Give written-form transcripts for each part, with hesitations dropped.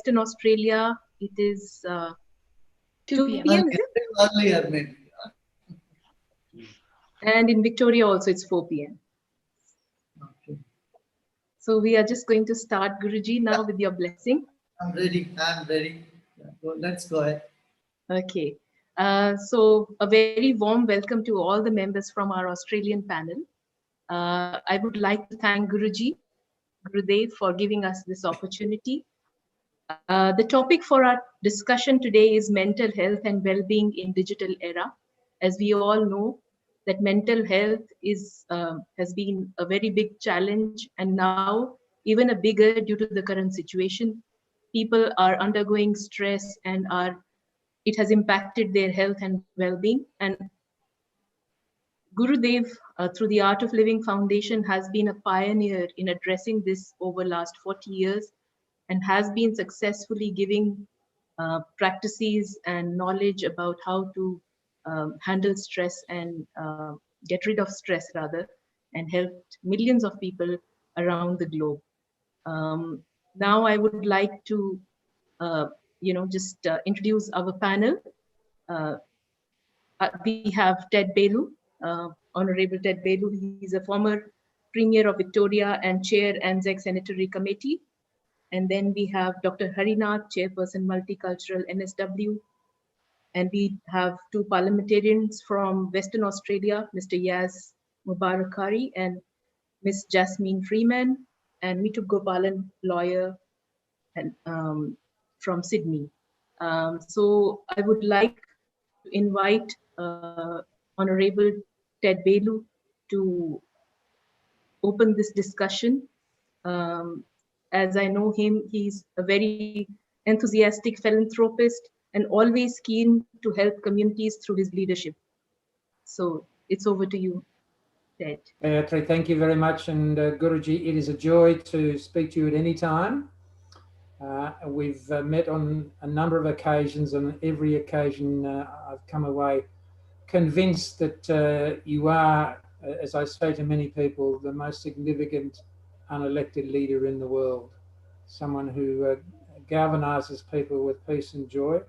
Western Australia, it is 2 p.m. Is it? Earlier, maybe. And in Victoria also, it's 4 p.m. Okay. So we are just going to start, Guruji, now with your blessing. I'm ready. I'm ready. Yeah, let's go ahead. Okay. So a very warm welcome to all the members from our Australian panel. I would like to thank Gurudev, for giving us this opportunity. The topic for our discussion today is mental health and well-being in digital era. As we all know, that mental health has been a very big challenge, and now even a bigger due to the current situation. People are undergoing stress and it has impacted their health and well-being. And Gurudev, through the Art of Living Foundation, has been a pioneer in addressing this over last 40 years and has been successfully giving practices and knowledge about how to handle stress and get rid of stress rather, and helped millions of people around the globe. Now I would like to, just introduce our panel. Uh, we have Ted Belu, Honorable Ted Belu. He's a former Premier of Victoria and Chair ANZAC Sanitary Committee. And then we have Dr. Harinath, Chairperson Multicultural NSW. And we have two parliamentarians from Western Australia, Mr. Yaz Mubarakkari and Ms. Jasmine Freeman, and Mitu Gopalan, lawyer and, from Sydney. So I would like to invite Honorable Ted Belu to open this discussion. As I know him, he's a very enthusiastic philanthropist and always keen to help communities through his leadership. So it's over to you, Ted. Gayatri, thank you very much. And Guruji, it is a joy to speak to you at any time. We've met on a number of occasions, and on every occasion I've come away convinced that you are, as I say to many people, the most significant unelected leader in the world, someone who galvanizes people with peace and joy,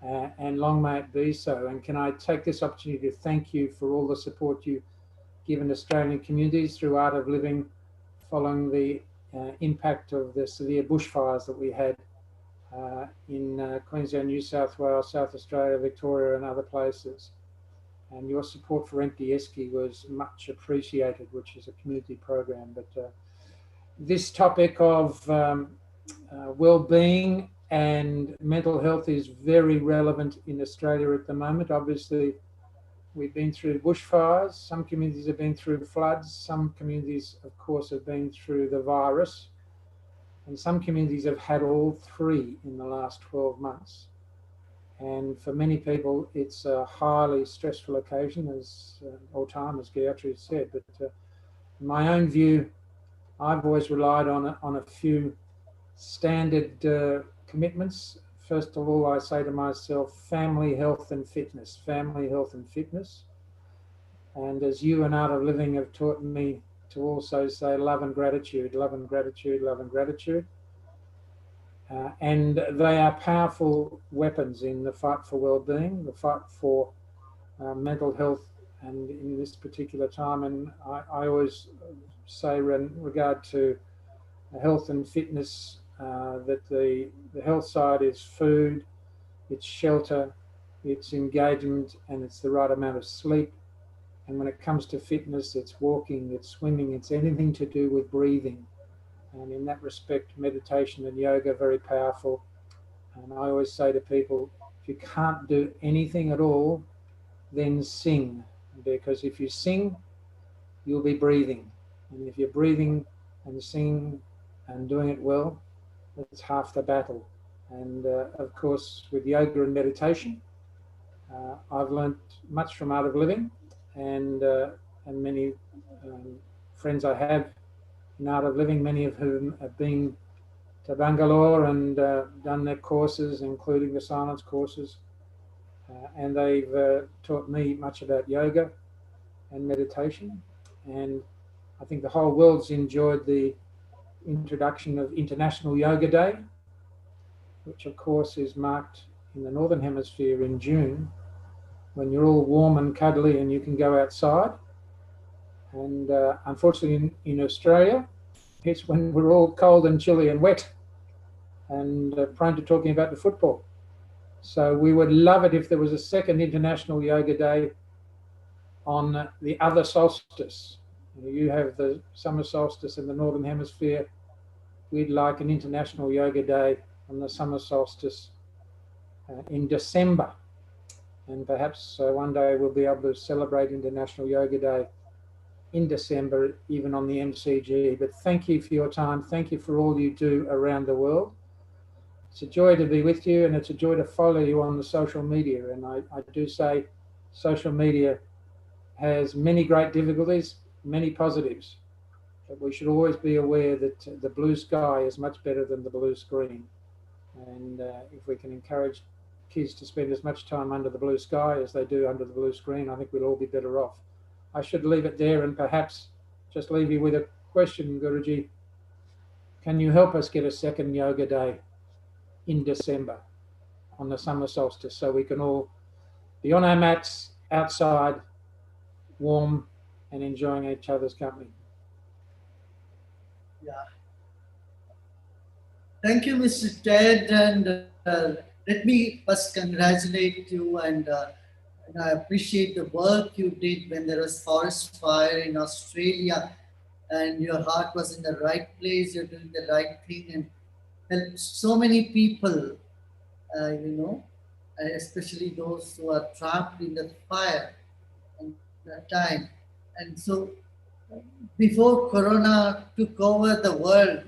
and long may it be so. And can I take this opportunity to thank you for all the support you've given Australian communities through Art of Living following the impact of the severe bushfires that we had in Queensland, New South Wales, South Australia, Victoria and other places. And your support for Empty Esky was much appreciated, which is a community program. But this topic of well-being and mental health is very relevant in Australia at the moment. Obviously, we've been through bushfires, some communities have been through floods, some communities, of course, have been through the virus, and some communities have had all three in the last 12 months. And for many people, it's a highly stressful occasion, or time, as Gayatri said. But in my own view, I've always relied on a few standard commitments. First of all, I say to myself, family, health and fitness, family, health and fitness. And as you and Art of Living have taught me to also say love and gratitude, love and gratitude, love and gratitude. And they are powerful weapons in the fight for well-being, the fight for mental health, and in this particular time. And I always say in regard to health and fitness, that the health side is food, it's shelter, it's engagement, and it's the right amount of sleep. And when it comes to fitness, it's walking, it's swimming, it's anything to do with breathing. And in that respect, meditation and yoga are very powerful. And I always say to people, if you can't do anything at all, then sing. Because if you sing, you'll be breathing. And if you're breathing and singing and doing it well, that's half the battle. And of course, with yoga and meditation, I've learnt much from Art of Living, and many friends I have in Art of Living, many of whom have been to Bangalore and done their courses, including the silence courses. And they've taught me much about yoga and meditation. And I think the whole world's enjoyed the introduction of International Yoga Day. which of course is marked in the Northern Hemisphere in June, when you're all warm and cuddly and you can go outside. And unfortunately in Australia, it's when we're all cold and chilly and wet and prone to talking about the football. So we would love it if there was a second International Yoga Day on the other solstice. You have the summer solstice in the Northern Hemisphere. We'd like an International Yoga Day on the summer solstice in December. And perhaps one day we'll be able to celebrate International Yoga Day in December, even on the MCG. But thank you for your time. Thank you for all you do around the world. It's a joy to be with you, and it's a joy to follow you on the social media. And I do say social media has many great difficulties, many positives, but we should always be aware that the blue sky is much better than the blue screen. And if we can encourage kids to spend as much time under the blue sky as they do under the blue screen, I think we'll all be better off. I should leave it there and perhaps just leave you with a question, Guruji. Can you help us get a second yoga day in December on the summer solstice so we can all be on our mats outside, warm and enjoying each other's company? Yeah. Thank you, Mr. Ted, and let me first congratulate you and I appreciate the work you did when there was forest fire in Australia and your heart was in the right place, you're doing the right thing and helped so many people, especially those who are trapped in the fire at that time. And so before Corona took over the world,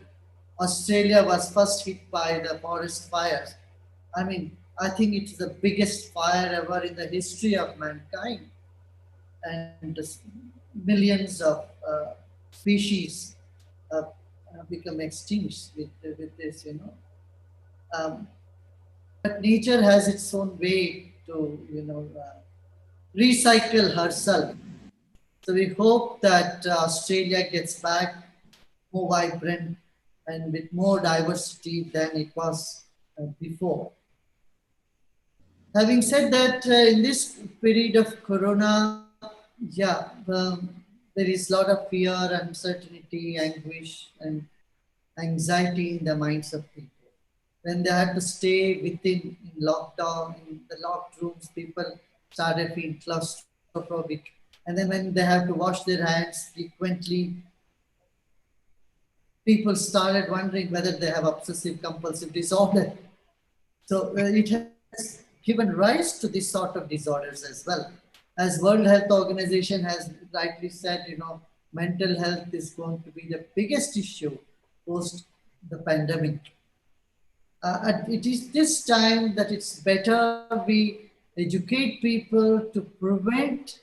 Australia was first hit by the forest fires. I mean, I think it's the biggest fire ever in the history of mankind. And millions of species become extinct with this, but nature has its own way to, recycle herself. So we hope that Australia gets back more vibrant and with more diversity than it was before. Having said that, in this period of Corona, there is a lot of fear, uncertainty, anguish, and anxiety in the minds of people. When they had to stay within in lockdown, in the locked rooms, people started feeling claustrophobic. And then when they have to wash their hands frequently, people started wondering whether they have obsessive compulsive disorder. So it has given rise to this sort of disorders as well. As World Health Organization has rightly said, mental health is going to be the biggest issue post the pandemic. It is this time that it's better we educate people to prevent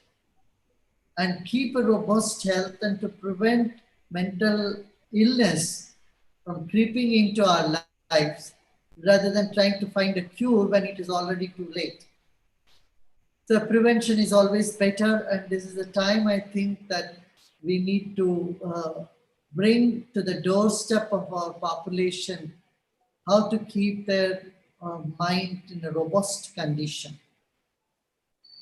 and keep a robust health and to prevent mental illness from creeping into our lives rather than trying to find a cure when it is already too late. So prevention is always better, and this is a time I think that we need to bring to the doorstep of our population how to keep their mind in a robust condition.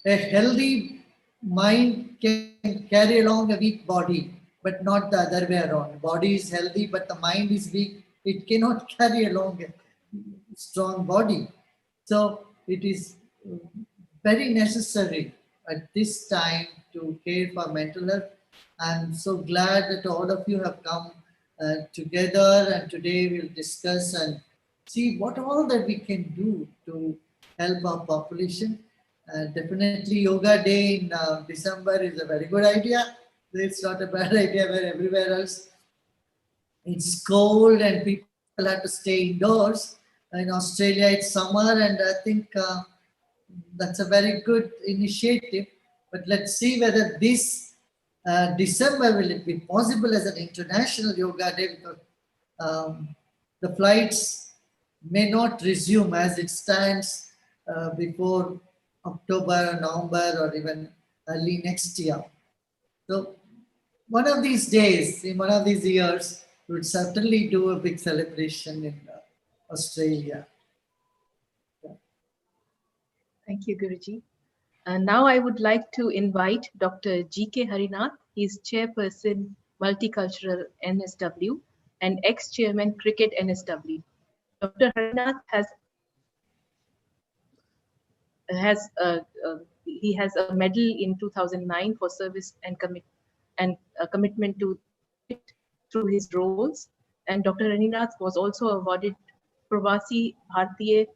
A healthy mind can carry along a weak body, but not the other way around. Body is healthy, but the mind is weak. It cannot carry along a strong body. So it is very necessary at this time to care for mental health. I'm so glad that all of you have come together, and today we'll discuss and see what all that we can do to help our population. Definitely Yoga Day in December is a very good idea. It's not a bad idea where everywhere else it's cold and people have to stay indoors. In Australia it's summer, and I think that's a very good initiative. But let's see whether this December will it be possible as an international yoga day, because the flights may not resume as it stands before October, November, or even early next year. So one of these days, in one of these years, we would certainly do a big celebration in Australia. Thank you, Guruji. Now I would like to invite Dr. G.K. Harinath. He is Chairperson, Multicultural NSW and ex-Chairman, Cricket NSW. Dr. Harinath he has a medal in 2009 for service and commitment to cricket through his roles. And Dr. Harinath was also awarded Pravasi Bharatiya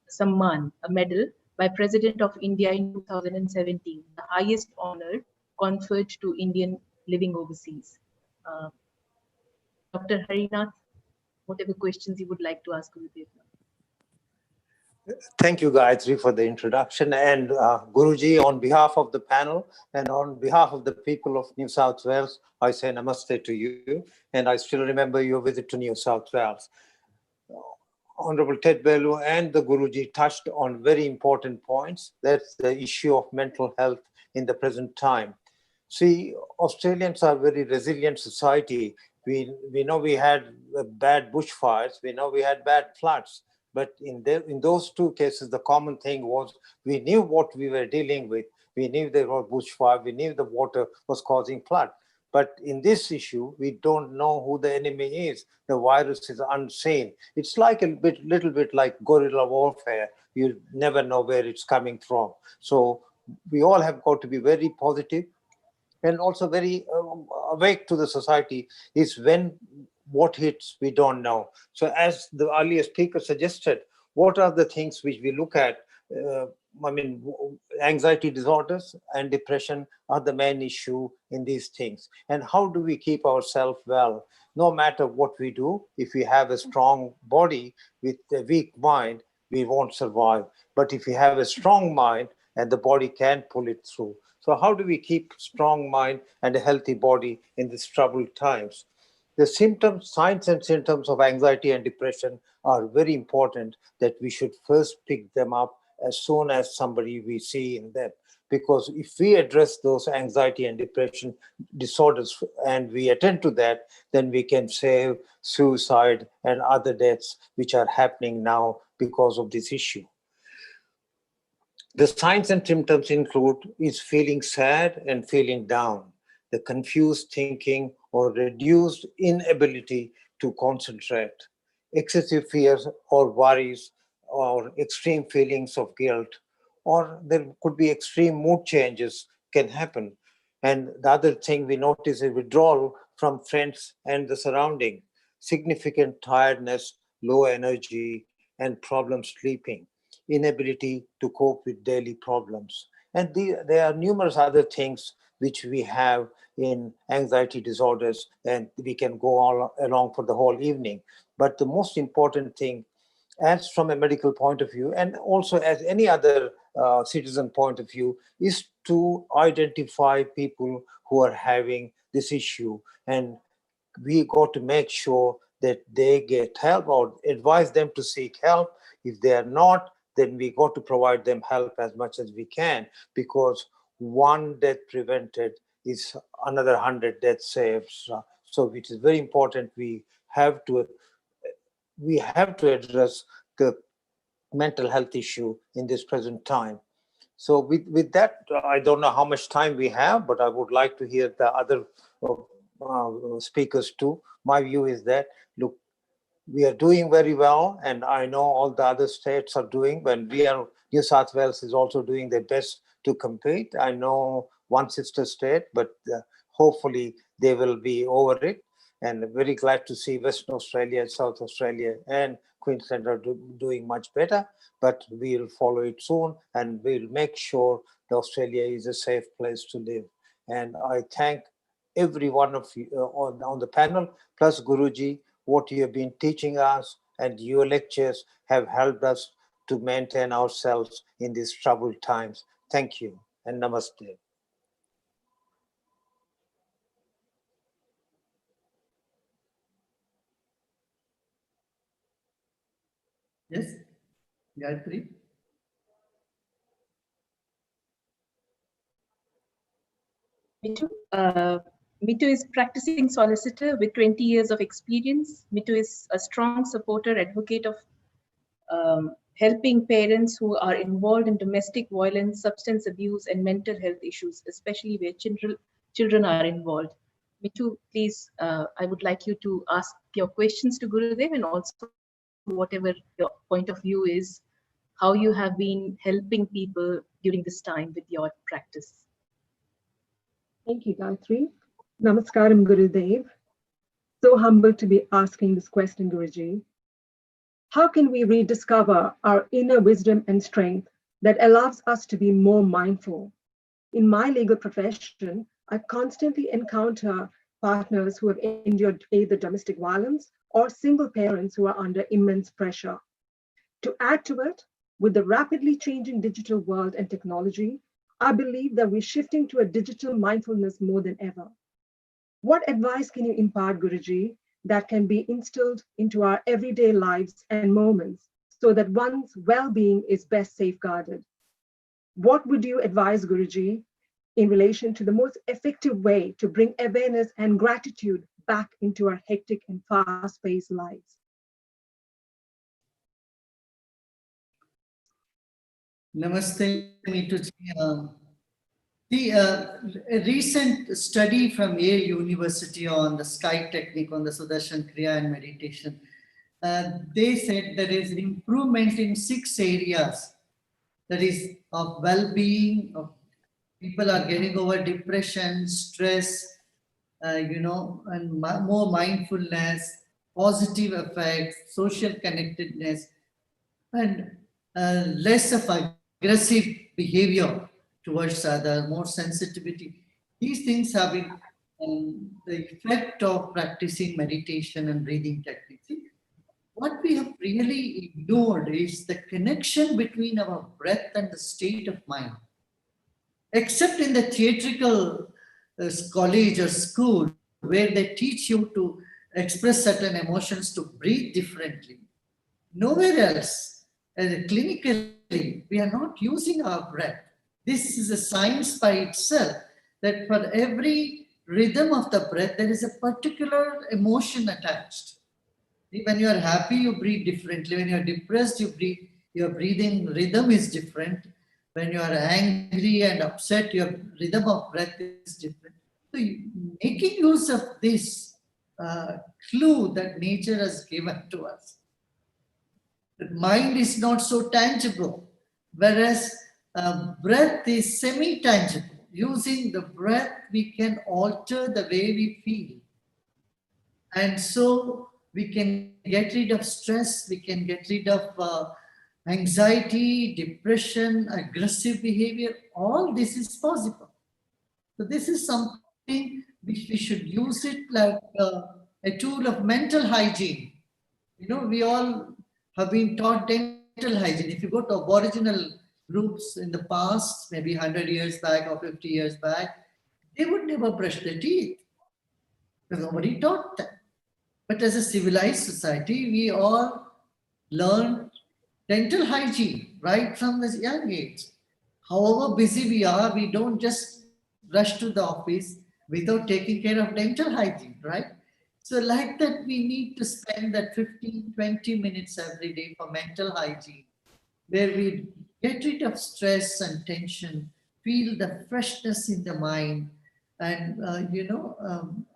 Samman, a medal by President of India in 2017, the highest honor conferred to Indian living overseas. Uh, Dr. Harinath, whatever questions you would like to ask Gurudev. Thank you, Gayatri, for the introduction. And Guruji, on behalf of the panel and on behalf of the people of New South Wales, I say namaste to you. And I still remember your visit to New South Wales. Honorable Ted Belu and the Guruji touched on very important points. That's the issue of mental health in the present time. See, Australians are a very resilient society. We know we had bad bushfires. We know we had bad floods. But in those two cases, the common thing was we knew what we were dealing with. We knew there was bushfire. We knew the water was causing flood. But in this issue, we don't know who the enemy is. The virus is unseen. It's like little bit like guerrilla warfare. You never know where it's coming from. So we all have got to be very positive and also very awake to the society. Is when what hits, we don't know. So as the earlier speaker suggested, what are the things which we look at? I mean, anxiety disorders and depression are the main issue in these things. And how do we keep ourselves well? No matter what we do, if we have a strong body with a weak mind, we won't survive. But if we have a strong mind and the body can pull it through. So how do we keep strong mind and a healthy body in these troubled times? The symptoms, signs and symptoms of anxiety and depression are very important, that we should first pick them up as soon as somebody we see in them. Because if we address those anxiety and depression disorders and we attend to that, then we can save suicide and other deaths which are happening now because of this issue. The signs and symptoms include is feeling sad and feeling down, the confused thinking or reduced inability to concentrate, excessive fears or worries or extreme feelings of guilt, or there could be extreme mood changes can happen. And the other thing we notice is withdrawal from friends and the surrounding, significant tiredness, low energy, and problem sleeping, inability to cope with daily problems. And there are numerous other things which we have in anxiety disorders, and we can go all along for the whole evening. But the most important thing, as from a medical point of view, and also as any other citizen point of view, is to identify people who are having this issue. And we got to make sure that they get help or advise them to seek help. If they are not, then we got to provide them help as much as we can, because one death prevented is another 100 deaths saved. So it is very important we have to address the mental health issue in this present time. So with that, I don't know how much time we have, but I would like to hear the other speakers too. My view is that, look, we are doing very well, and I know all the other states are doing, when New South Wales is also doing their best to compete. I know one sister state, but hopefully they will be over it. And very glad to see Western Australia, South Australia, and Queensland are doing much better. But we'll follow it soon, and we'll make sure that Australia is a safe place to live. And I thank every one of you on the panel, plus Guruji. What you have been teaching us and your lectures have helped us to maintain ourselves in these troubled times. Thank you and namaste. Yes, Gayatri. Mitu is practicing solicitor with 20 years of experience. Mitu is a strong supporter, advocate of helping parents who are involved in domestic violence, substance abuse, and mental health issues, especially where children are involved. Mitu, please, I would like you to ask your questions to Gurudev, and also whatever your point of view is, how you have been helping people during this time with your practice. Thank you, Gayatri. Namaskaram, Gurudev. So humbled to be asking this question, Guruji. How can we rediscover our inner wisdom and strength that allows us to be more mindful? In my legal profession, I constantly encounter partners who have endured either domestic violence or single parents who are under immense pressure. To add to it, with the rapidly changing digital world and technology, I believe that we're shifting to a digital mindfulness more than ever. What advice can you impart, Guruji, that can be instilled into our everyday lives and moments so that one's well-being is best safeguarded? What would you advise, Guruji, in relation to the most effective way to bring awareness and gratitude back into our hectic and fast-paced lives? Namaste, Mituji. A recent study from Yale University on the sky technique, on the Sudarshan Kriya and meditation, they said there is improvement in 6 areas. That is of well-being, of people are getting over depression, stress, and more mindfulness, positive effects, social connectedness, and less of aggressive behavior towards other, more sensitivity. These things have been the effect of practicing meditation and breathing techniques. What we have really ignored is the connection between our breath and the state of mind. Except in the theatrical college or school, where they teach you to express certain emotions, to breathe differently. Nowhere else, clinically, we are not using our breath. This is a science by itself, that for every rhythm of the breath, there is a particular emotion attached. When you are happy, you breathe differently. When you are depressed, your breathing rhythm is different. When you are angry and upset, your rhythm of breath is different. So making use of this clue that nature has given to us. The mind is not so tangible, whereas breath is semi-tangible. Using the breath, we can alter the way we feel. And so we can get rid of stress, we can get rid of anxiety, depression, aggressive behavior. All this is possible. So this is something which we should use it like a tool of mental hygiene. We all have been taught dental hygiene. If you go to Aboriginal groups in the past, maybe 100 years back or 50 years back, they would never brush their teeth because nobody taught them. But as a civilized society, we all learn dental hygiene right from this young age. However busy we are, we don't just rush to the office without taking care of dental hygiene, right? So like that, we need to spend that 15, 20 minutes every day for mental hygiene, where we get rid of stress and tension, feel the freshness in the mind, and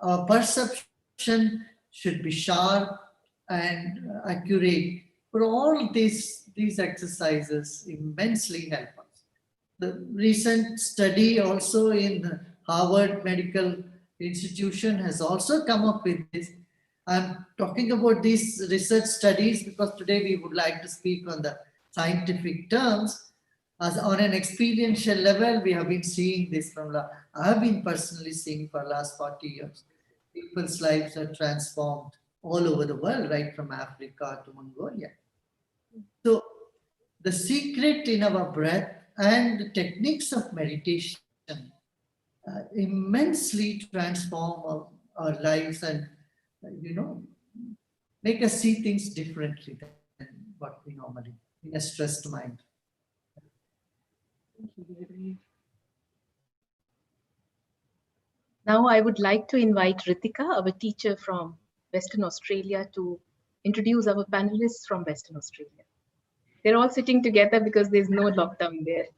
our perception should be sharp and accurate. For all these exercises immensely help us. The recent study also in Harvard Medical Institution has also come up with this. I'm talking about these research studies because today we would like to speak on the scientific terms. As on an experiential level, we have been seeing this I have been personally seeing for the last 40 years. People's lives are transformed all over the world, right from Africa to Mongolia. So the secret in our breath and the techniques of meditation immensely transform our lives and, make us see things differently than what we normally in a stressed mind. Now I would like to invite Ritika, our teacher from Western Australia, to introduce our panelists from Western Australia. They're all sitting together because there's no lockdown there.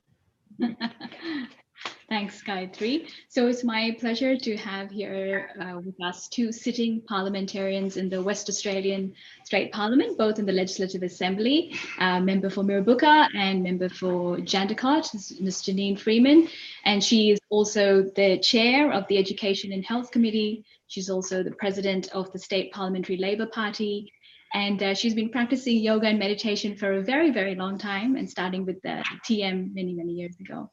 Thanks, Gayatri. So it's my pleasure to have here with us two sitting parliamentarians in the West Australian State Parliament, both in the Legislative Assembly, member for Mirrabooka and member for Jandakot, Ms. Janine Freeman. And she is also the chair of the Education and Health Committee. She's also the president of the State Parliamentary Labor Party. And she's been practicing yoga and meditation for a very, very long time, and starting with the TM many, many years ago.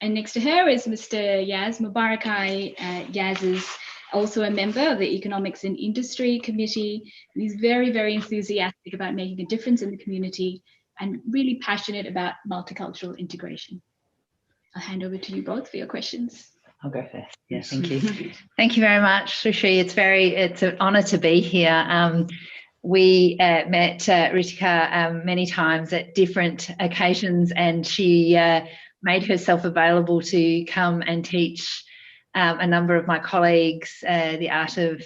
And next to her is Mr. Yaz Mubarakai. Yaz is also a member of the Economics and Industry Committee. And he's very, very enthusiastic about making a difference in the community and really passionate about multicultural integration. I'll hand over to you both for your questions. I'll go first. Yeah, thank you. Thank you very much, Sushri. It's an honour to be here. We met Ritika many times at different occasions, and she made herself available to come and teach a number of my colleagues the art of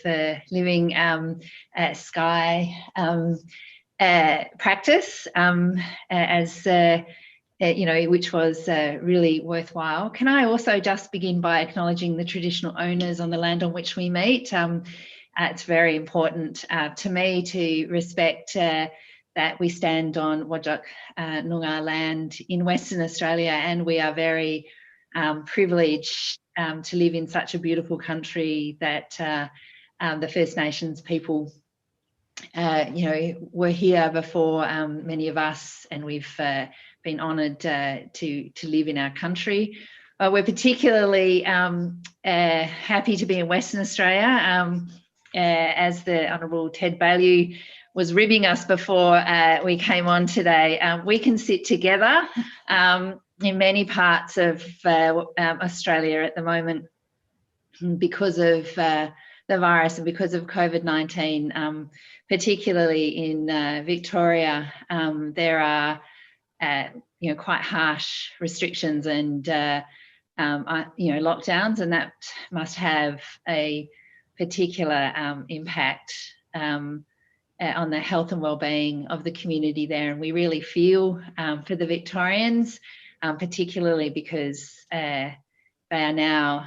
living sky practice, as which was really worthwhile. Can I also just begin by acknowledging the traditional owners on the land on which we meet? It's very important to me to respect that we stand on Whadjuk Noongar land in Western Australia, and we are very privileged to live in such a beautiful country that the First Nations people were here before many of us, and we've been honoured to live in our country. We're particularly happy to be in Western Australia, as the Honourable Ted Baillieu was ribbing us before we came on today. We can sit together in many parts of Australia at the moment because of the virus and because of COVID-19, particularly in Victoria. There are quite harsh restrictions and lockdowns, and that must have a particular impact on the health and well-being of the community there. And we really feel for the Victorians, particularly because they are now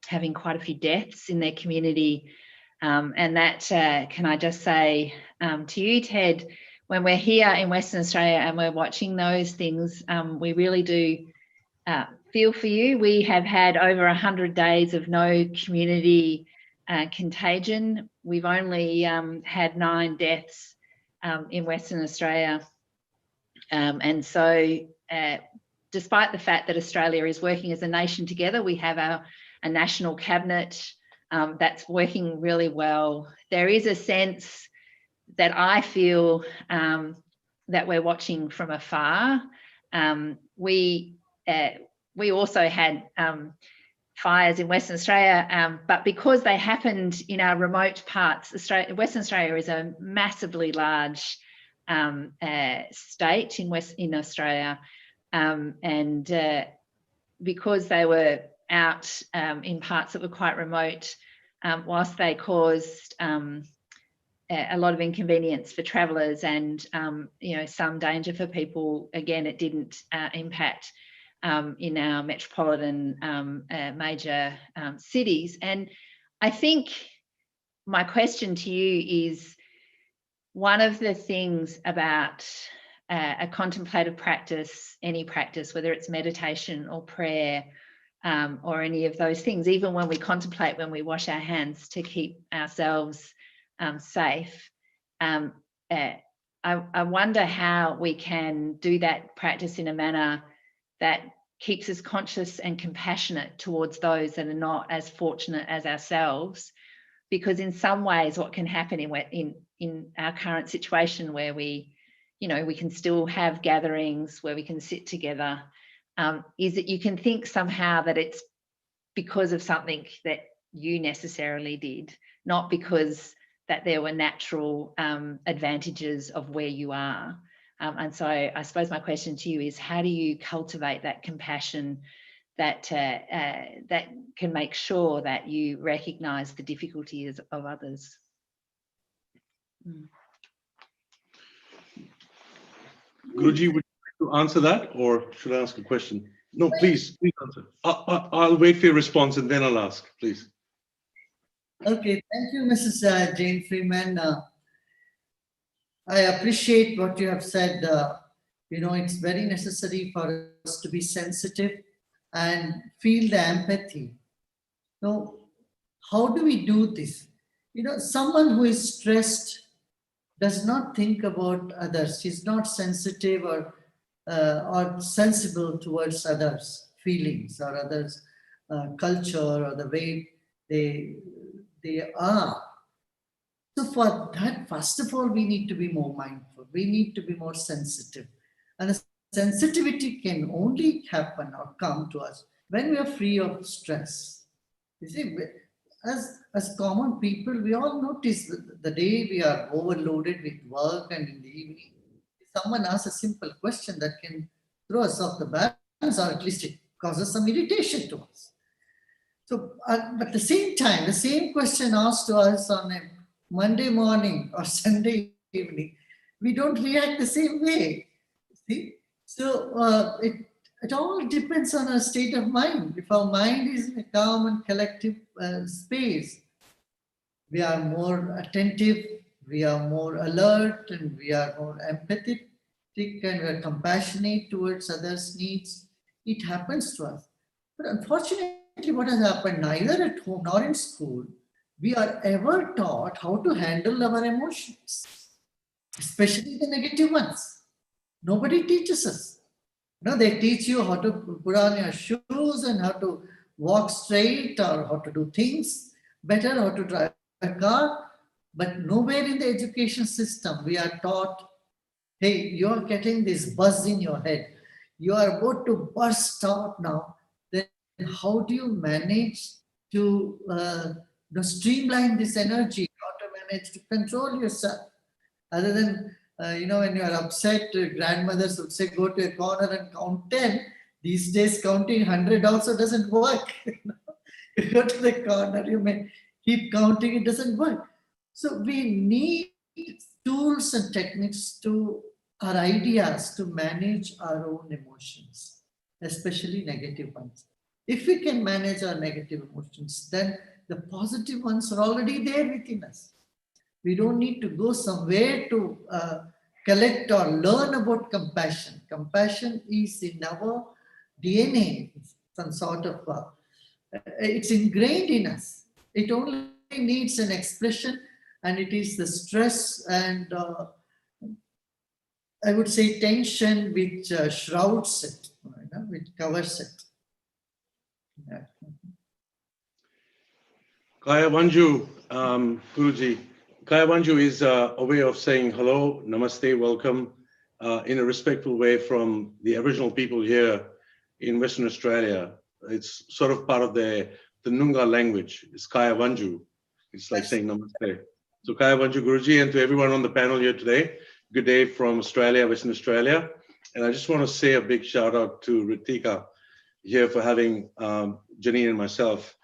having quite a few deaths in their community. And that, can I just say to you, Ted, when we're here in Western Australia and we're watching those things, we really do feel for you. We have had over 100 days of no community contagion. We've only had 9 deaths in Western Australia. And so despite the fact that Australia is working as a nation together, we have a national cabinet that's working really well. There is a sense that I feel that we're watching from afar. We also had fires in Western Australia, but because they happened in our remote parts, Western Australia is a massively large state in Australia, and because they were out in parts that were quite remote, whilst they caused a lot of inconvenience for travellers and some danger for people, again, it didn't impact in our metropolitan major cities. And I think my question to you is, one of the things about a contemplative practice, any practice, whether it's meditation or prayer or any of those things, even when we contemplate, when we wash our hands to keep ourselves safe, I wonder how we can do that practice in a manner that keeps us conscious and compassionate towards those that are not as fortunate as ourselves. Because in some ways, what can happen in our current situation, where we can still have gatherings, where we can sit together, is that you can think somehow that it's because of something that you necessarily did, not because that there were natural advantages of where you are. And so I suppose my question to you is, how do you cultivate that compassion that that can make sure that you recognise the difficulties of others? Guruji, would you like to answer that, or should I ask a question? No, please answer. I'll wait for your response and then I'll ask, please. Okay, thank you, Mrs. Jane Freeman. I appreciate what you have said. It's very necessary for us to be sensitive and feel the empathy. Now, how do we do this? Someone who is stressed does not think about others. She's not sensitive or sensible towards others' feelings or others' culture or the way they are. So for that, first of all, we need to be more mindful. We need to be more sensitive. And the sensitivity can only happen or come to us when we are free of stress. You see, as common people, we all notice the day we are overloaded with work and in the evening, someone asks a simple question that can throw us off the balance, or at least it causes some irritation to us. So, but at the same time, the same question asked to us on a Monday morning or Sunday evening, we don't react the same way. See? So it all depends on our state of mind. If our mind is in a calm and collective space, we are more attentive, we are more alert, and we are more empathetic, and we are compassionate towards others' needs. It happens to us. But unfortunately, what has happened, neither at home nor in school, we are ever taught how to handle our emotions, especially the negative ones. Nobody teaches us. They teach you how to put on your shoes and how to walk straight or how to do things better, how to drive a car. But nowhere in the education system we are taught, hey, you're getting this buzz in your head. You are about to burst out now. Then how do you manage to streamline this energy? How to manage to control yourself? Other than when you are upset, grandmothers would say, go to a corner and count 10. These days, counting 100 also doesn't work. You go to the corner, you may keep counting, it doesn't work. So we need tools and techniques our ideas to manage our own emotions, especially negative ones. If we can manage our negative emotions, then the positive ones are already there within us. We don't need to go somewhere to collect or learn about compassion. Compassion is in our DNA, some sort of, it's ingrained in us. It only needs an expression, and it is the stress and I would say tension which shrouds it, which covers it. Yeah. Kaya Vanju, Guruji. Kaya Vanju is a way of saying hello, namaste, welcome, in a respectful way from the Aboriginal people here in Western Australia. It's sort of part of the Noongar language. It's Kaya Vanju. It's like saying namaste. So Kaya Vanju Guruji, and to everyone on the panel here today, good day from Australia, Western Australia. And I just want to say a big shout out to Ritika here for having Janine and myself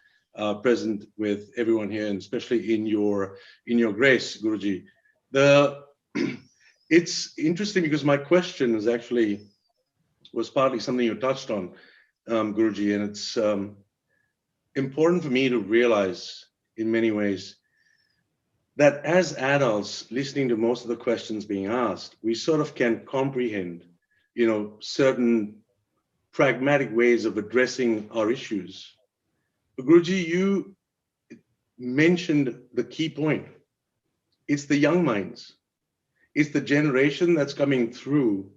present with everyone here, and especially in your grace, Guruji. It's interesting because my question was partly something you touched on, Guruji, and it's important for me to realize in many ways that as adults, listening to most of the questions being asked, we sort of can comprehend, certain pragmatic ways of addressing our issues. But Guruji, you mentioned the key point. It's the young minds. It's the generation that's coming through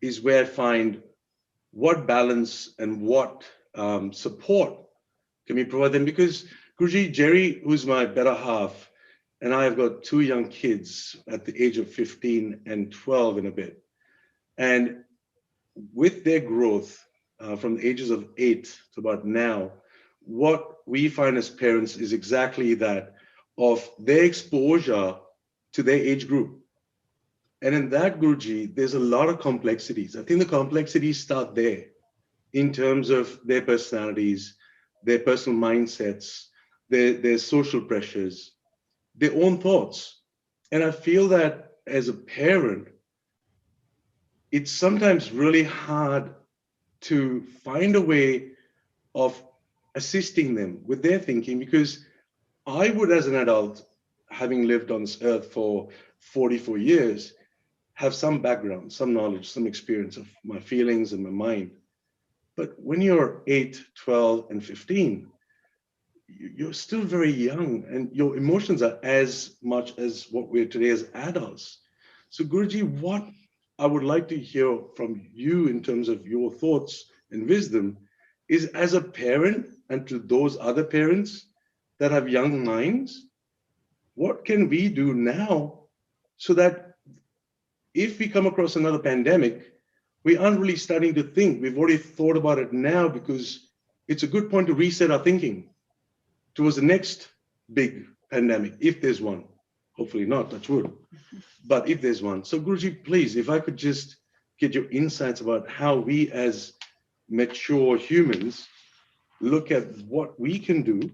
is where I find what balance and what support can we provide them. Because Guruji, Jerry, who's my better half, and I have got two young kids at the age of 15 and 12 and a bit. And with their growth from the ages of 8 to about now, what we find as parents is exactly that of their exposure to their age group. And in that, Guruji, there's a lot of complexities. I think the complexities start there in terms of their personalities, their personal mindsets, their social pressures, their own thoughts. And I feel that as a parent, it's sometimes really hard to find a way of assisting them with their thinking, because I would, as an adult, having lived on this earth for 44 years, have some background, some knowledge, some experience of my feelings and my mind. But when you're 8, 12, and 15, you're still very young, and your emotions are as much as what we're today as adults. So Guruji, what I would like to hear from you in terms of your thoughts and wisdom is, as a parent and to those other parents that have young minds, what can we do now so that if we come across another pandemic, we aren't really starting to think. We've already thought about it now, because it's a good point to reset our thinking towards the next big pandemic, if there's one. Hopefully not, touch wood. But if there's one. So Guruji, please, if I could just get your insights about how we as mature humans look at what we can do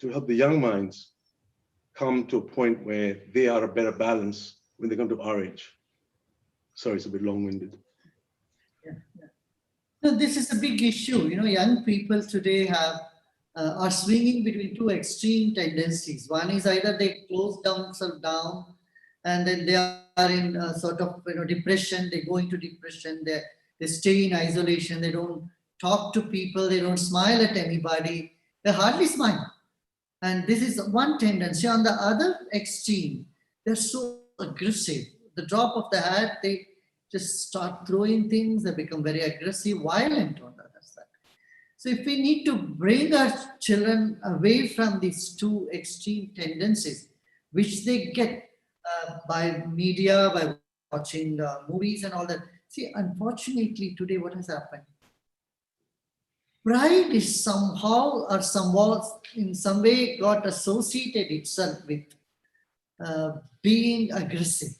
to help the young minds come to a point where they are a better balance when they come to our age. Sorry, it's a bit long-winded. Yeah, yeah. So this is a big issue. You know, young people today are swinging between two extreme tendencies. One is either they close themselves down, and then they are in sort of depression. They go into depression. They stay in isolation. They don't talk to people. They don't smile at anybody. They hardly smile. And this is one tendency. On the other extreme, they're so aggressive. The drop of the hat, they just start throwing things. They become very aggressive, violent on the other side. So if we need to bring our children away from these two extreme tendencies, which they get by media, by watching movies and all that. See, unfortunately, today what has happened? Pride is somehow or somewhat in some way got associated itself with being aggressive.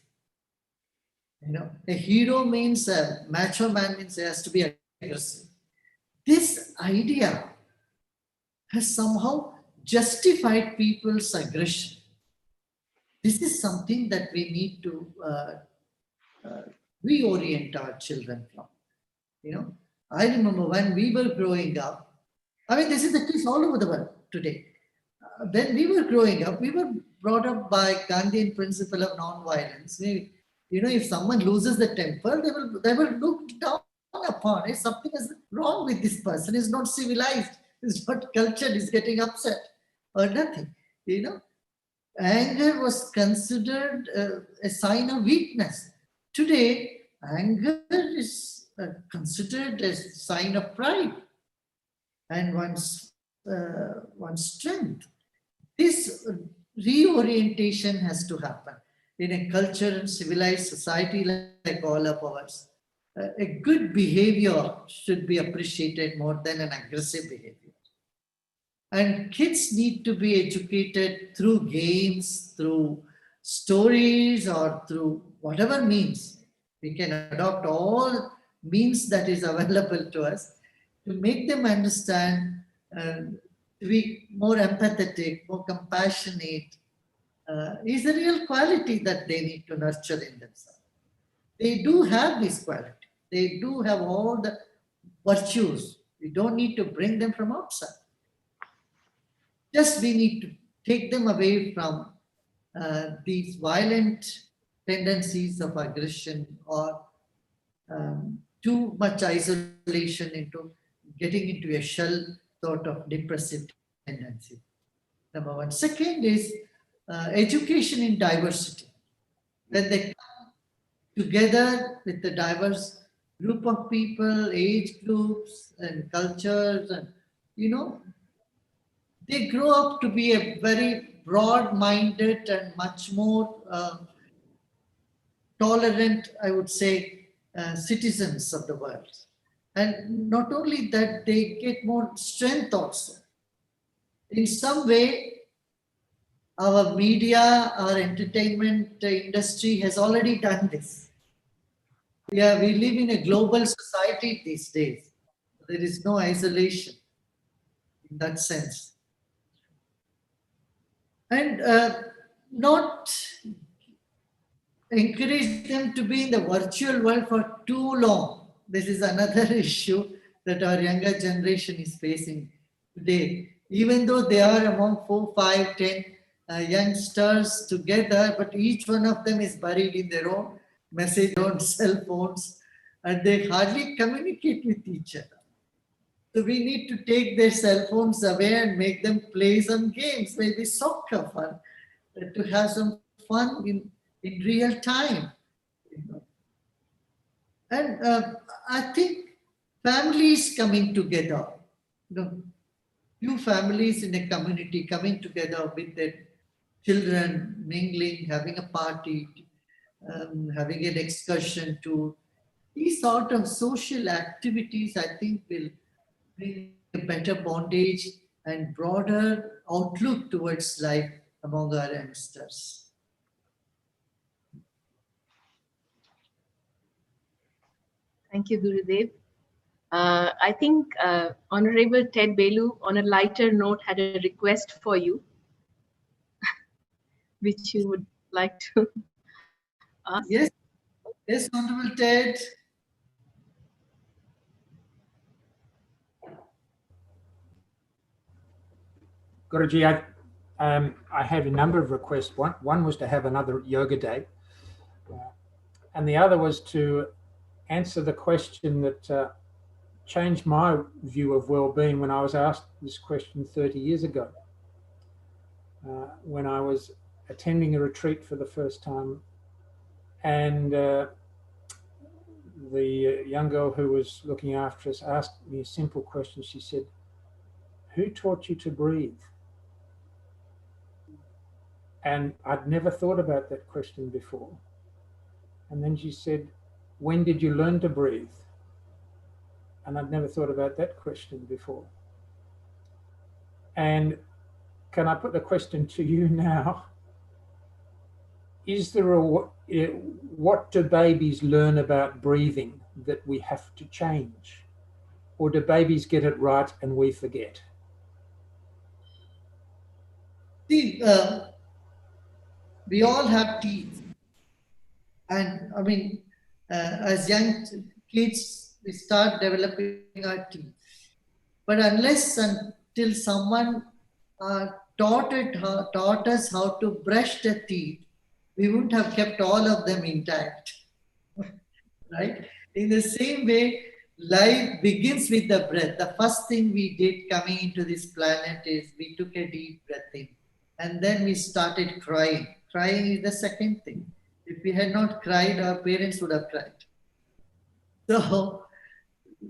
You know, a hero means a macho man means he has to be aggressive. This idea has somehow justified people's aggression. This is something that we need to reorient our children from. You know, I remember when we were growing up, I mean, this is the case all over the world today. When we were growing up, we were brought up by Gandhian principle of non-violence. You know, if someone loses the temper, they will look down upon it. Something is wrong with this person. Is not civilized. Is not cultured. Is getting upset or nothing. You know, anger was considered a sign of weakness. Today, anger is considered a sign of pride and one's strength. This reorientation has to happen in a cultured and civilized society like all of ours. A good behavior should be appreciated more than an aggressive behavior. And kids need to be educated through games, through stories, or through whatever means. We can adopt all means that is available to us to make them understand, to be more empathetic, more compassionate, is a real quality that they need to nurture in themselves. They do have this quality. They do have all the virtues. We don't need to bring them from outside. Just we need to take them away from these violent tendencies of aggression or too much isolation into getting into a shell sort of depressive tendency. Number one. Second is education in diversity. When they come together with the diverse group of people, age groups and cultures, and you know, they grow up to be a very broad-minded and much more tolerant, I would say, citizens of the world. And not only that, they get more strength also. In some way, our media, our entertainment industry has already done this. Yeah, we live in a global society these days. There is no isolation in that sense. And not encourage them to be in the virtual world for too long. This is another issue that our younger generation is facing today. Even though they are among 4, 5, 10 youngsters together, but each one of them is buried in their own message, own cell phones, and they hardly communicate with each other. So we need to take their cell phones away and make them play some games, maybe soccer fun, to have some fun in real time. You know. And I think families coming together, you know, few families in a community coming together with their children, mingling, having a party, having an excursion to these sort of social activities, I think will bring a better bondage and broader outlook towards life among our youngsters. Thank you, Gurudev. I think Honorable Ted Belu, on a lighter note, had a request for you, which you would like to ask. Yes, yes, Honorable Ted. Guruji, I had a number of requests. One was to have another yoga day, and the other was to answer the question that changed my view of well-being when I was asked this question 30 years ago, when I was attending a retreat for the first time, and the young girl who was looking after us asked me a simple question. She said, "Who taught you to breathe?" And I'd never thought about that question before. And then she said, "When did you learn to breathe?" And I'd never thought about that question before. And can I put the question to you now? Is there what do babies learn about breathing that we have to change? Or do babies get it right and we forget? See, we all have teeth. And I mean, as young kids, we start developing our teeth. But unless until someone taught us how to brush the teeth, we wouldn't have kept all of them intact. Right? In the same way, life begins with the breath. The first thing we did coming into this planet is we took a deep breath in. And then we started crying. Crying is the second thing. If we had not cried, our parents would have cried. So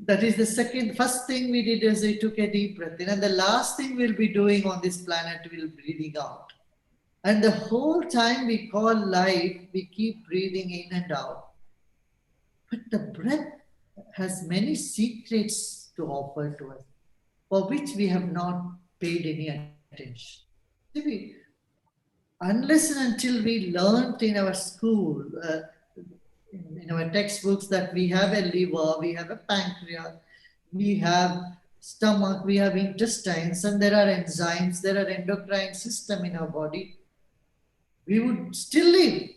that is the first thing we did is we took a deep breath in. And the last thing we'll be doing on this planet will be breathing out. And the whole time we call life, we keep breathing in and out. But the breath has many secrets to offer to us, for which we have not paid any attention. See, unless and until we learned in our school, in our textbooks, that we have a liver, we have a pancreas, we have stomach, we have intestines, and there are enzymes, there are endocrine system in our body, we would still live.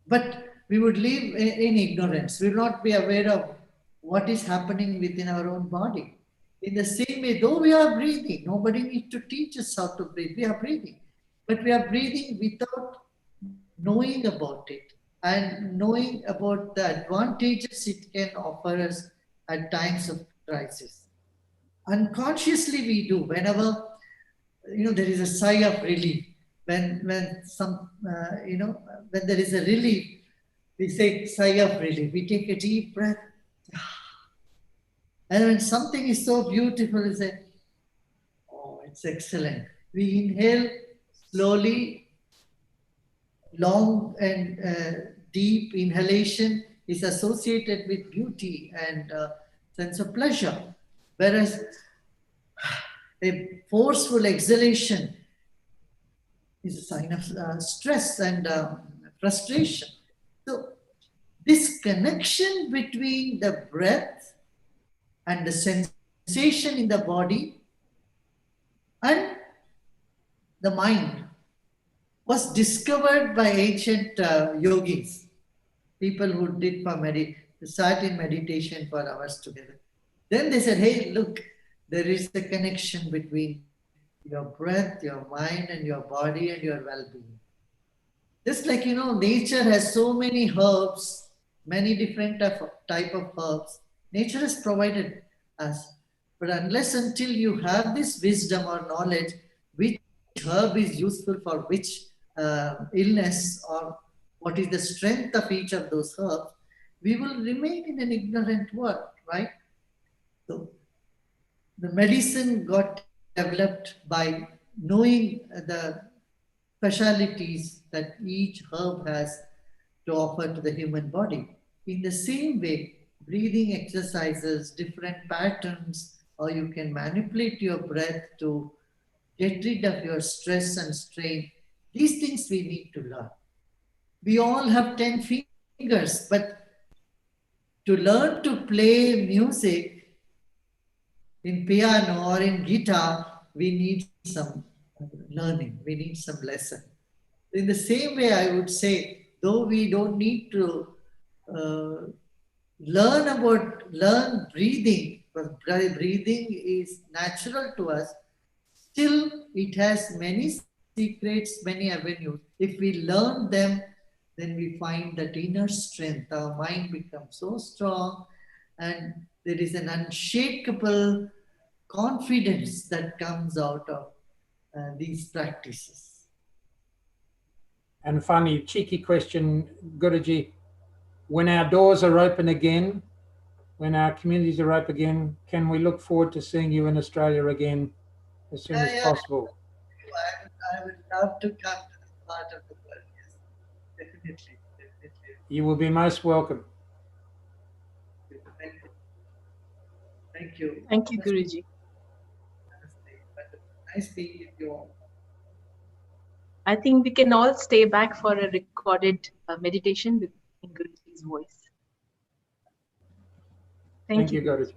But we would live in ignorance. We will not be aware of what is happening within our own body. In the same way, though we are breathing, nobody needs to teach us how to breathe. We are breathing. But we are breathing without knowing about it and knowing about the advantages it can offer us at times of crisis. Unconsciously we do. Whenever there is a sigh of relief, when there is a relief, we say sigh of relief. We take a deep breath. And when something is so beautiful, we say, "Oh, it's excellent." We inhale slowly. Long and deep inhalation is associated with beauty and sense of pleasure. Whereas a forceful exhalation is a sign of stress and frustration. So this connection between the breath and the sensation in the body and the mind, was discovered by ancient yogis, people who did sat in meditation for hours together. Then they said, hey, look, there is a connection between your breath, your mind, and your body and your well-being. Just like, nature has so many herbs, many different type of herbs. Nature has provided us. But unless until you have this wisdom or knowledge, which herb is useful for which illness or what is the strength of each of those herbs, we will remain in an ignorant world, right? So the medicine got developed by knowing the specialities that each herb has to offer to the human body. In the same way, breathing exercises, different patterns, or you can manipulate your breath to get rid of your stress and strain. These things we need to learn. We all have 10 fingers, but to learn to play music in piano or in guitar, we need some learning, we need some lesson. In the same way, I would say, though we don't need to learn breathing, because breathing is natural to us, still it has many secrets, many avenues. If we learn them, then we find that inner strength, our mind becomes so strong, and there is an unshakable confidence that comes out of these practices. And funny, cheeky question, Guruji, when our doors are open again, when our communities are open again, can we look forward to seeing you in Australia again as soon as possible? I would love to come to this part of the world. Yes, definitely. You will be most welcome. Thank you. Thank you, Guruji. Nice being with you all. I think we can all stay back for a recorded meditation with Guruji's voice. Thank you, Guruji.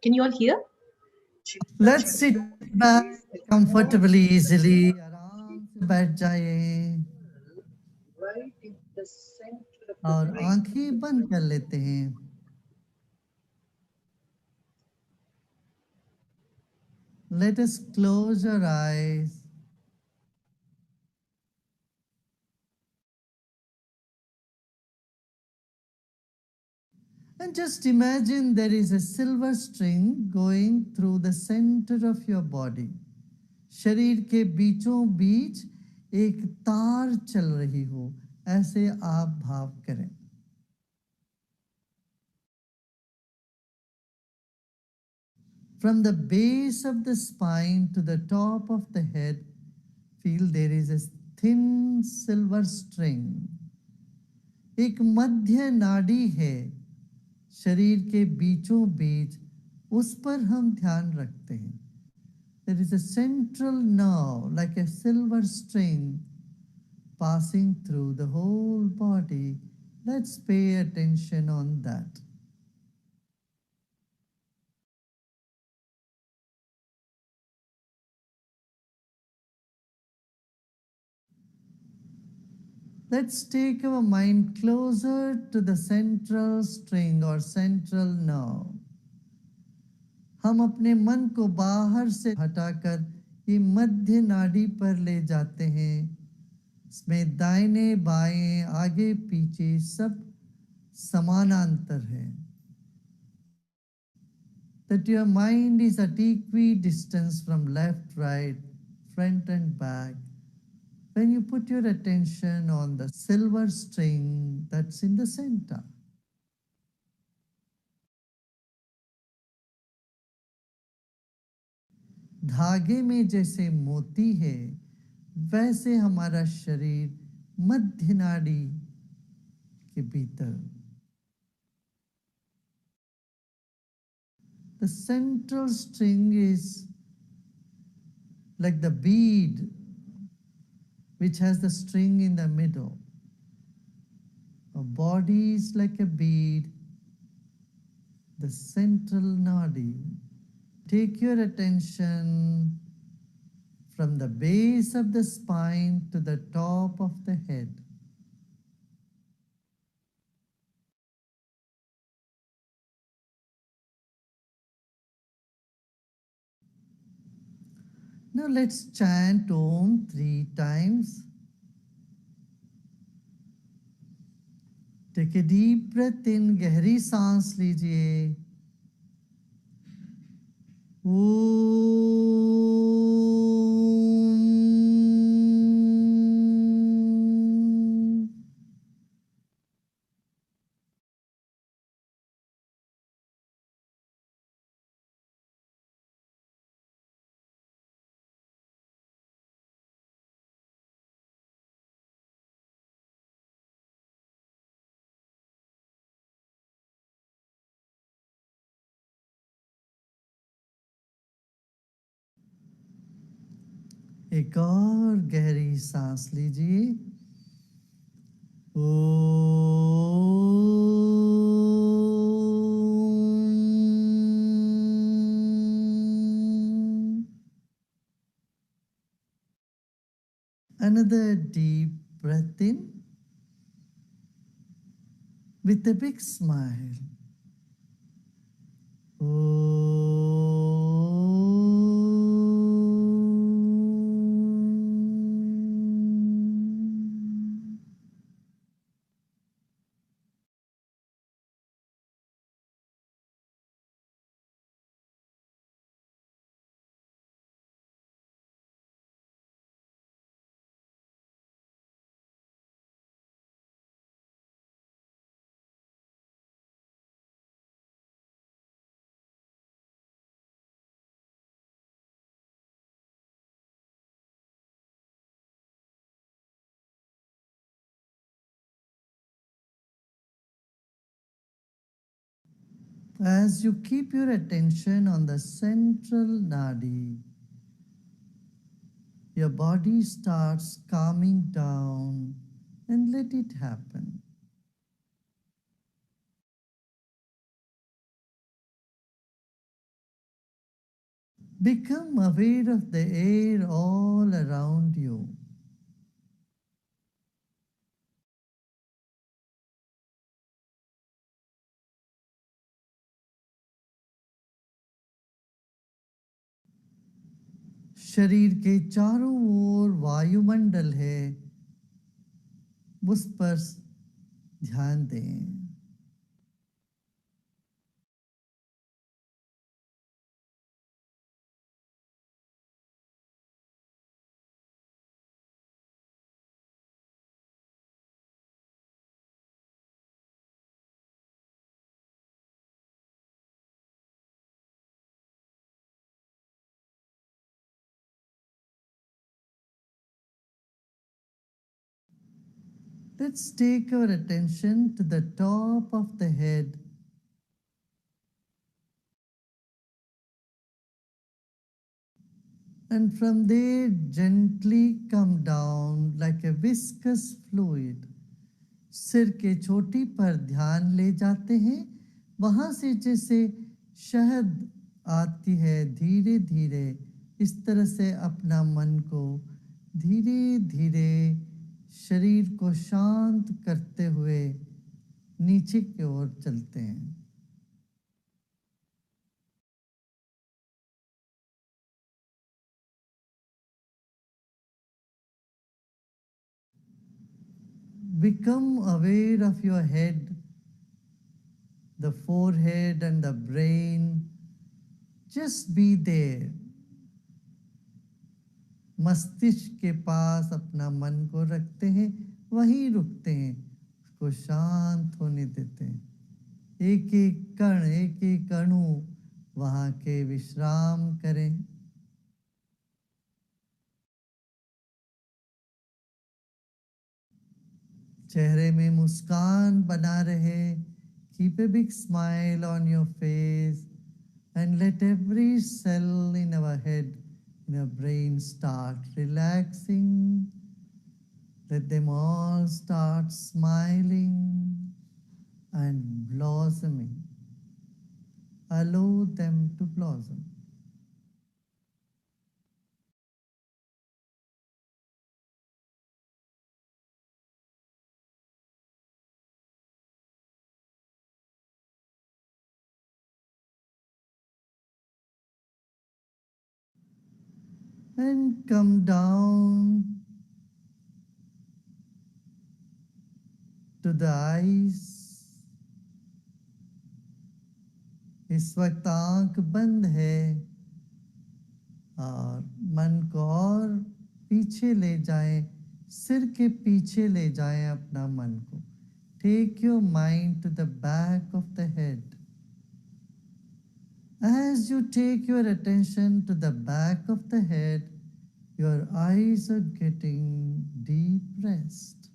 Can you all hear? Let's sit back comfortably, easily. आराम से बैठ जाइए. और आंखें बंद कर लेते हैं। Let us close our eyes. And just imagine there is a silver string going through the center of your body. शरीर के बीचों बीच एक तार चल रही हो, ऐसे आप भाव करें। From the base of the spine to the top of the head, feel there is a thin silver string. एक मध्य नाड़ी है शरीर के बीचों बीच, उस पर हम ध्यान रखते हैं। There is a central nerve like a silver string passing through the whole body. Let's pay attention on that. Let's take our mind closer to the central string or central nerve. हम अपने मन को बाहर से हटाकर ये मध्य नाड़ी पर ले जाते हैं। इसमें दाहिने बाएं आगे पीछे सब समानांतर है। That your mind is at equidistance from left, right, front and back. When you put your attention on the silver string that's in the center. धागे में जैसे मोती है, वैसे हमारा शरीर मध्य नाड़ी के भीतर। The central string is like the bead which has the string in the middle. Our body is like a bead, the central nadi. Take your attention from the base of the spine to the top of the head. Now let's chant Om 3 times. Take a deep breath in, गहरी सांस लीजिए। Om. एक और गहरी सांस लीजिए। Om. Another deep breath in with a big smile. Om. As you keep your attention on the central nadi, your body starts calming down, and let it happen. Become aware of the air all around you. शरीर के चारों ओर वायुमंडल है, उस पर ध्यान दें। Let's take our attention to the top of the head. And from there, gently come down like a viscous fluid. सिर के चोटी पर ध्यान ले जाते हैं, वहां से जैसे शहद आती है धीरे धीरे, इस तरह से अपना मन को धीरे धीरे शरीर को शांत करते हुए नीचे की ओर चलते हैं। Become aware of your head, the forehead and the brain. Just be there. मस्तिष्क के पास अपना मन को रखते हैं, वहीं रुकते हैं, उसको शांत होने देते हैं। एक एक कण, एक एक अणु वहां के विश्राम करें। चेहरे में मुस्कान बना रहे। Keep a big smile on your face and let every cell in our head, in our brain start relaxing. Let them all start smiling and blossoming. Allow them to blossom. And come down to the eyes. इस वक्त आंख बंद है और मन को और पीछे ले जाएं, सिर के पीछे ले जाएं अपना मन को। Take your mind to the back of the head. As you take your attention to the back of the head, your eyes are getting deep rest.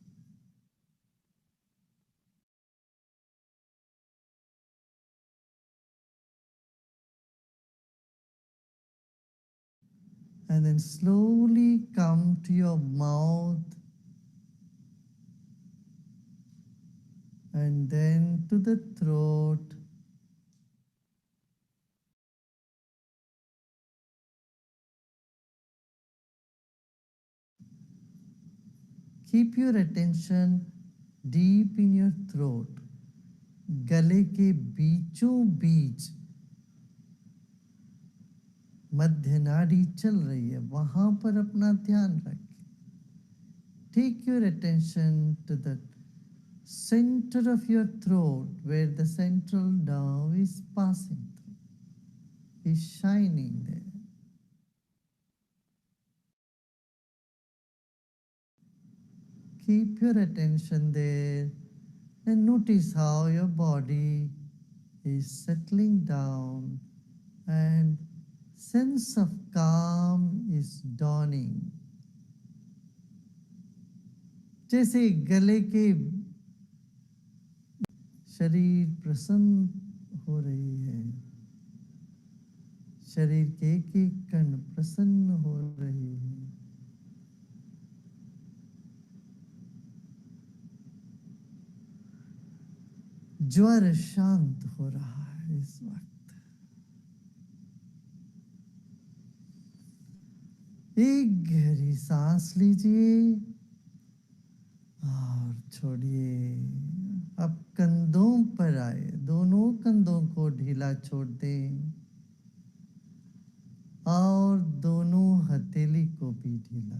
And then slowly come to your mouth and then to the throat. Keep your attention deep in your throat. गले के बीचों बीच मध्य नाड़ी चल रही है, वहां पर अपना ध्यान रखें। Take your attention to the center of your throat where the central nerve is passing through, is shining there. Keep your attention there and notice how your body is settling down and sense of calm is dawning. जैसे गले के शरीर प्रसन्न हो रही है, शरीर के एक एक कण प्रसन्न हो रही है। ज्वर शांत हो रहा है इस वक्त। एक गहरी सांस लीजिए और छोड़िए। अब कंधों पर आए, दोनों कंधों को ढीला छोड़ दें और दोनों हथेली ढीला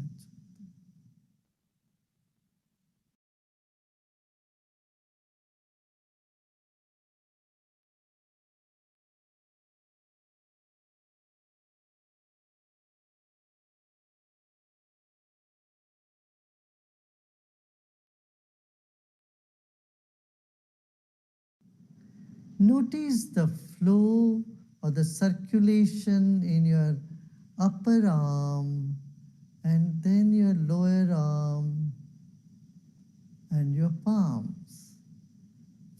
Notice the flow or the circulation in your upper arm and then your lower arm and your palms.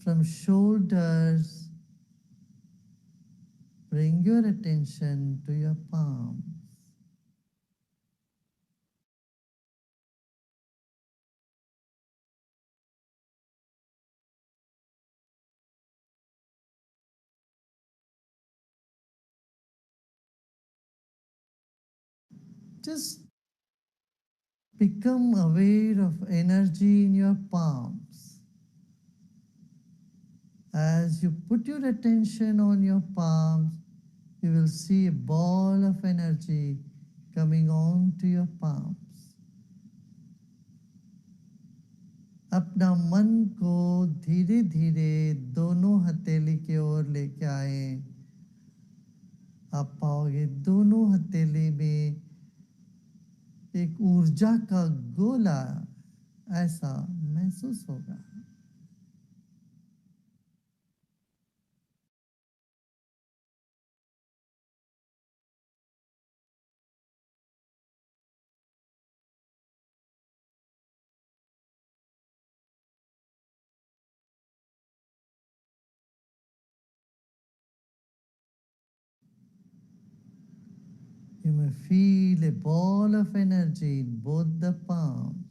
From shoulders, bring your attention to your palms. Just become aware of energy in your palms. As you put your attention on your palms, you will see a ball of energy coming on to your palms. अपना मन को धीरे धीरे दोनों हथेली की ओर लेके आए। आप पाओगे दोनों हथेली में एक ऊर्जा का गोला ऐसा महसूस होगा। You may feel a ball of energy in both the palms.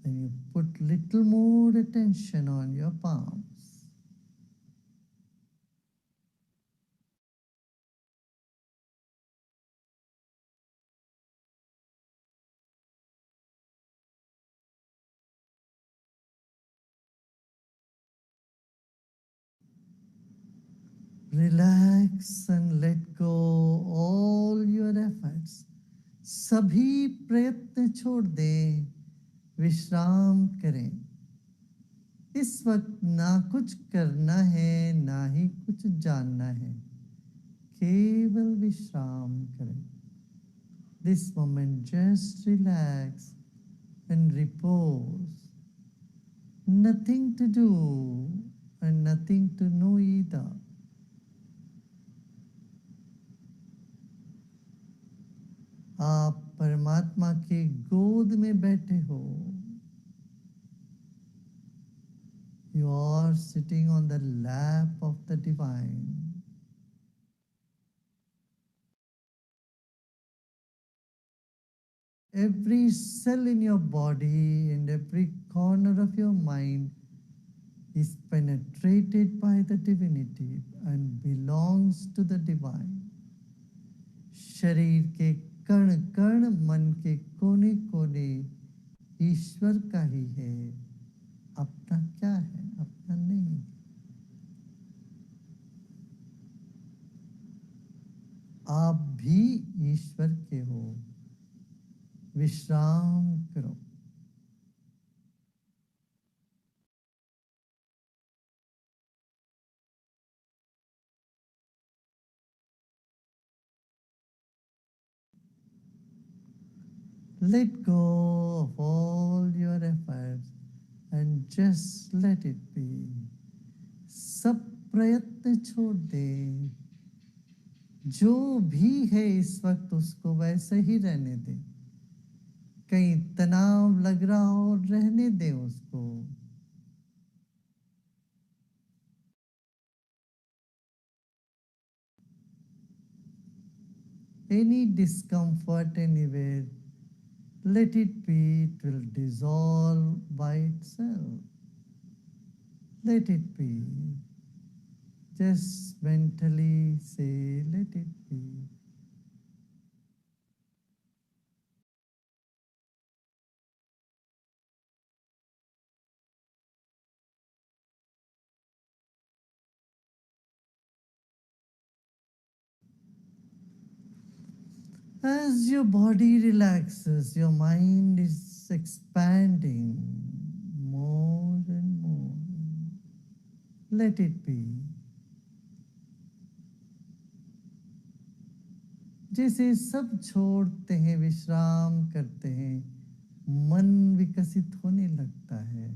Then you put little more attention on your palms. Relax and let go all your efforts. सभी प्रयत्न छोड़ दें, विश्राम करें। इस वक्त ना कुछ करना है, ना ही कुछ जानना है, केवल विश्राम करें। This moment just relax and repose. Nothing to do and nothing to know either. आप परमात्मा के गोद में बैठे हो। You are sitting on the lap of the divine. Every cell in your body and every corner of your mind is penetrated by the divinity and belongs to the divine. शरीर के कण कण, मन के कोने कोने ईश्वर का ही है। अपना क्या है? अपना नहीं। आप भी ईश्वर के हो। विश्राम करो। Let go of all your efforts and just let it be. सब प्रयत्न छोड़ दे। जो भी है इस वक्त उसको वैसे ही रहने दे। कहीं तनाव लग रहा हो, रहने दे उसको। Any discomfort anywhere, let it be, it will dissolve by itself. Let it be. Just mentally say, let it be. As your body relaxes, your mind is expanding more and more. Let it be. जैसे सब छोड़ते हैं, विश्राम करते हैं, मन विकसित होने लगता है।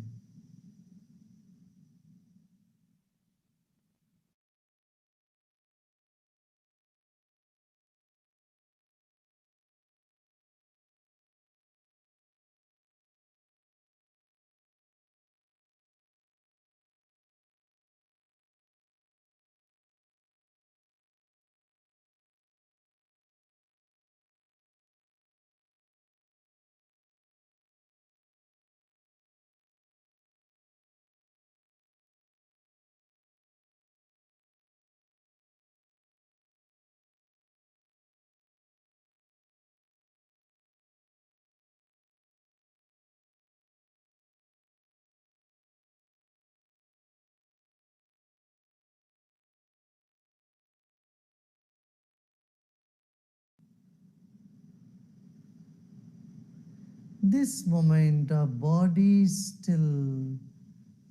This moment, our body is still,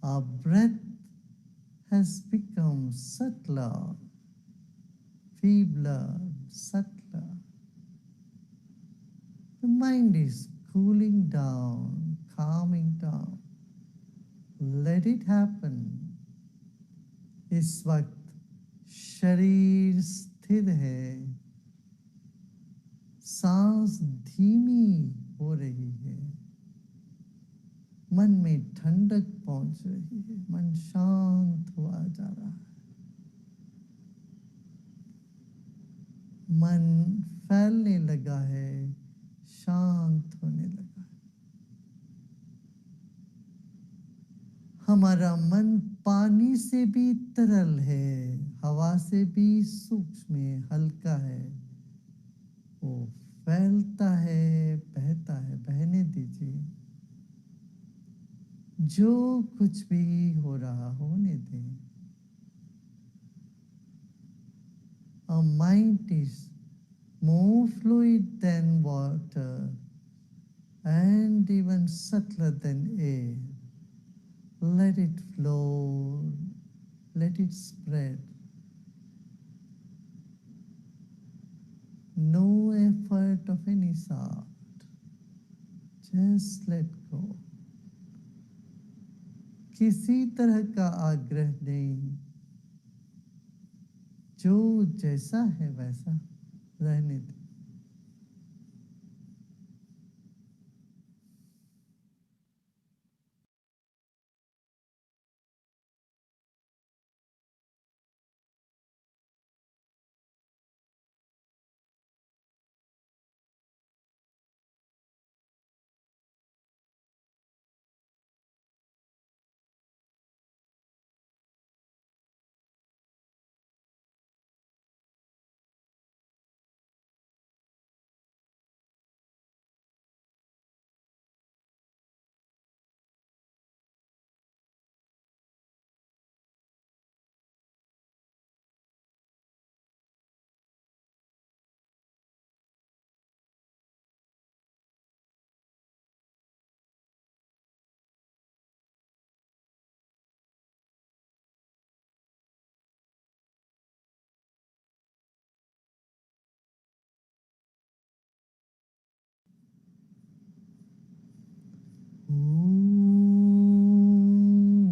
our breath has become subtler, feebler, subtler. The mind is cooling down, calming down. Let it happen. इस वक्त शरीर स्थिर है, सांस धीमी हो रही है, मन में ठंडक पहुंच रही है, मन शांत हुआ जा रहा है, मन फैलने लगा है, शांत होने लगा है। हमारा मन पानी से भी तरल है, हवा से भी सूक्ष्म है, हल्का है, वो फैलता है, बहता है, बहने दीजिए। जो कुछ भी हो रहा होने दें। Our mind is more fluid than water and even subtler than air. Let it flow, let it spread. No effort of any sort. Just let go. किसी तरह का आग्रह नहीं, जो जैसा है वैसा रहने दे।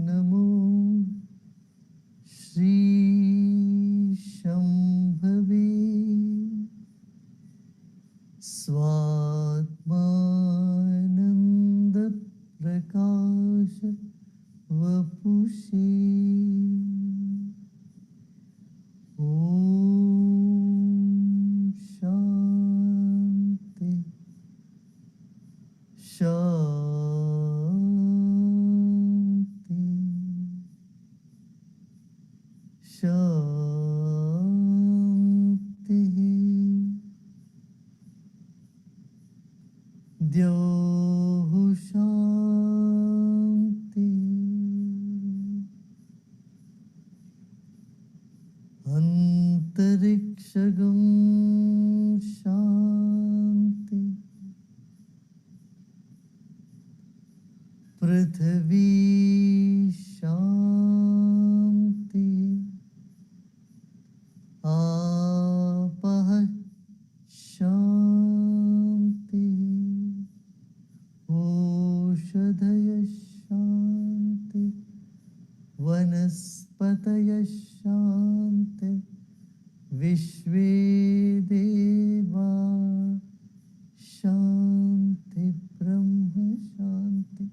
नमो श्री शंभवे स्वात्मानंद प्रकाश वपुषे ओम शांति शांति शांति द्योः शांति अंतरिक्षगं शांति Prithvi Shanti Apah Shanti Oshadhaya Shanti Vanaspataya Shanti Vishve Deva Shanti Brahma Shanti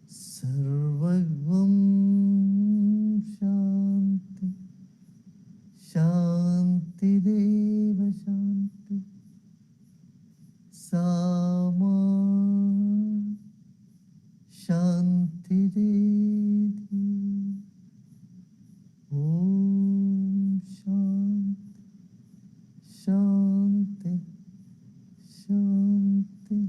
Sarvagvam Shanti Shanti Deva Shanti Sama Shanti Deva Om Shanti Shanti Shanti.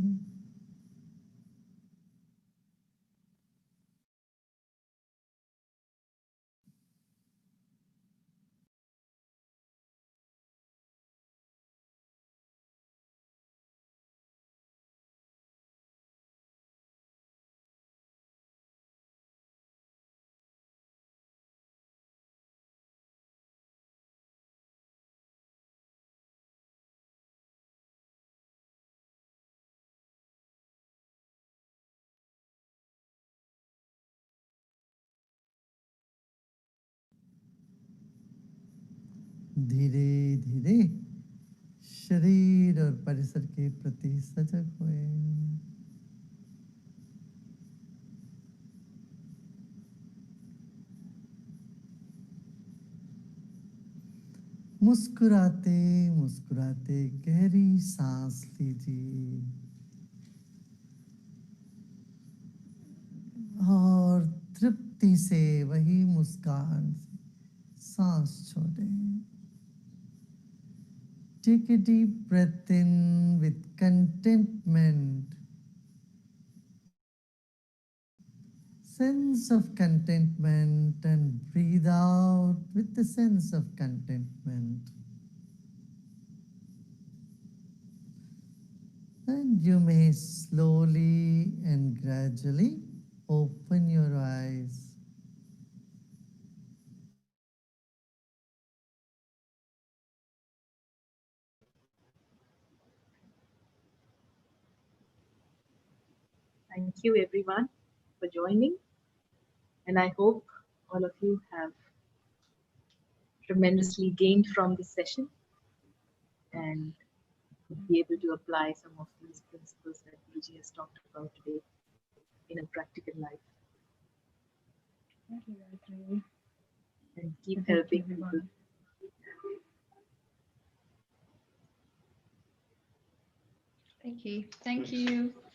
धीरे धीरे शरीर और परिसर के प्रति सजग हुए। मुस्कुराते मुस्कुराते गहरी सांस लीजिए और तृप्ति से वही मुस्कान से सांस छोड़ें। Take a deep breath in with contentment, sense of contentment, and breathe out with the sense of contentment. And you may slowly and gradually open your eyes. Thank you everyone for joining. And I hope all of you have tremendously gained from this session and be able to apply some of these principles that Guruji has talked about today in a practical life. Thank you, Gayatri. And keep Thank you, helping people. everyone. Thank you. Thank you.